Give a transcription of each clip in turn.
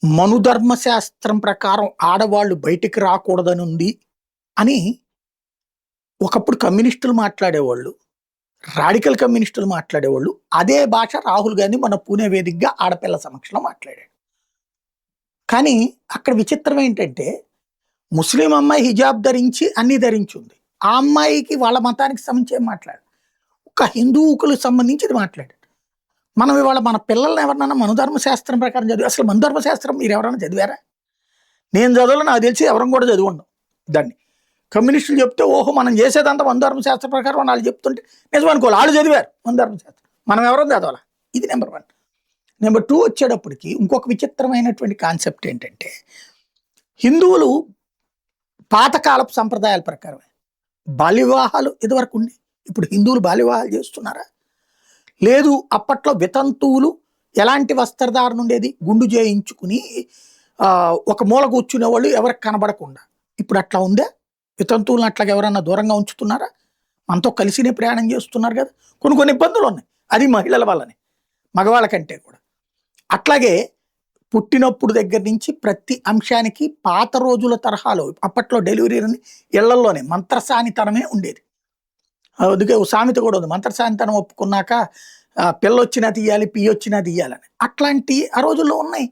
మనుధర్మ శాస్త్రం ప్రకారం ఆడవాళ్ళు బయటికి రాకూడదని ఉంది అని ఒకప్పుడు కమ్యూనిస్టులు మాట్లాడేవాళ్ళు. రాడికల్ కమ్యూనిస్టులు మాట్లాడేవాళ్ళు. అదే భాష రాహుల్ గాంధీ మన పూణే వేదికగా ఆడపిల్ల సమక్షంలో మాట్లాడాడు. కానీ అక్కడ విచిత్రం ఏంటంటే ముస్లిం అమ్మాయి హిజాబ్ ధరించి అన్నీ ధరించింది. ఆ అమ్మాయికి వాళ్ళ మతానికి సంబంధించి ఏం మాట్లాడాడు. ఒక హిందువుకులకు సంబంధించి మాట్లాడాడు. మనం ఇవాళ మన పిల్లల్ని ఎవరినైనా మనుధర్మ శాస్త్రం ప్రకారం చదివి అసలు మనుధర్మ శాస్త్రం మీరు ఎవరైనా చదివారా? నేను చదవలో నాకు తెలిసి ఎవరం కూడా చదివి ఉండం దాన్ని. కమ్యూనిస్టులు చెప్తే ఓహో మనం చేసేదంతా మనుధర్మ శాస్త్రం ప్రకారం వాళ్ళు చెప్తుంటే నిజం అనుకోవాలి. వాళ్ళు చదివారు మనుధర్మ శాస్త్రం, మనం ఎవరం చదవాలా. ఇది నెంబర్ 1. నెంబర్ 2 వచ్చేటప్పటికి ఇంకొక విచిత్రమైనటువంటి కాన్సెప్ట్ ఏంటంటే హిందువులు పాతకాలపు సంప్రదాయాల ప్రకారమే బాల్య వివాహాలు ఇదివరకు ఉండి ఇప్పుడు హిందువులు బాల్య వివాహాలు చేస్తున్నారా? లేదు. అప్పట్లో వితంతువులు ఎలాంటి వస్త్రధారణ ఉండేది, గుండు చేయించుకుని ఒక మూల కూర్చునేవాళ్ళు ఎవరికి కనబడకుండా. ఇప్పుడు అట్లా ఉందా? వితంతువులను అట్లాగా ఎవరన్నా దూరంగా ఉంచుతున్నారా? మనతో కలిసినే ప్రయాణం చేస్తున్నారు కదా. కొన్ని ఇబ్బందులు ఉన్నాయి, అది మహిళల వల్లనే, మగవాళ్ళ కంటే కూడా. అట్లాగే పుట్టినప్పుడు దగ్గర నుంచి ప్రతి అంశానికి పాత రోజుల తరహాలో అప్పట్లో డెలివరీ ఇళ్లలోనే మంత్రసానితనమే ఉండేది. అందుకే ఓ సామెత కూడా ఉంది, మంత్రసానితనం ఒప్పుకున్నాక పిల్ల వచ్చినా తీయాలి, పి వచ్చినా తీయాలని. అట్లాంటి ఆ రోజుల్లో ఉన్నాయి.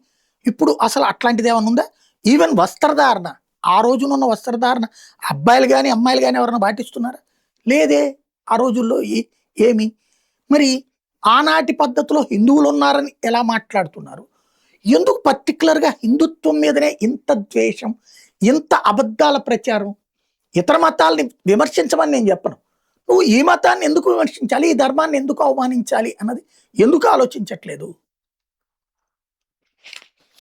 ఇప్పుడు అసలు అట్లాంటిది ఏమైనా ఉందా? ఈవెన్ వస్త్రధారణ, ఆ రోజునున్న వస్త్రధారణ అబ్బాయిలు కానీ అమ్మాయిలు కానీ ఎవరైనా పాటిస్తున్నారా? లేదే ఆ రోజుల్లో. ఏమి మరి ఆనాటి పద్ధతిలో హిందువులు ఉన్నారని ఎలా మాట్లాడుతున్నారు? ఎందుకు పర్టికులర్గా హిందుత్వం మీదనే ఇంత ద్వేషం, ఇంత అబద్ధాల ప్రచారం? ఇతర మతాలని విమర్శించమని నేను చెప్పను. నువ్వు ఈ మతాన్ని ఎందుకు విమర్శించాలి, ఈ ధర్మాన్ని ఎందుకు అవమానించాలి అన్నది ఎందుకు ఆలోచించట్లేదు?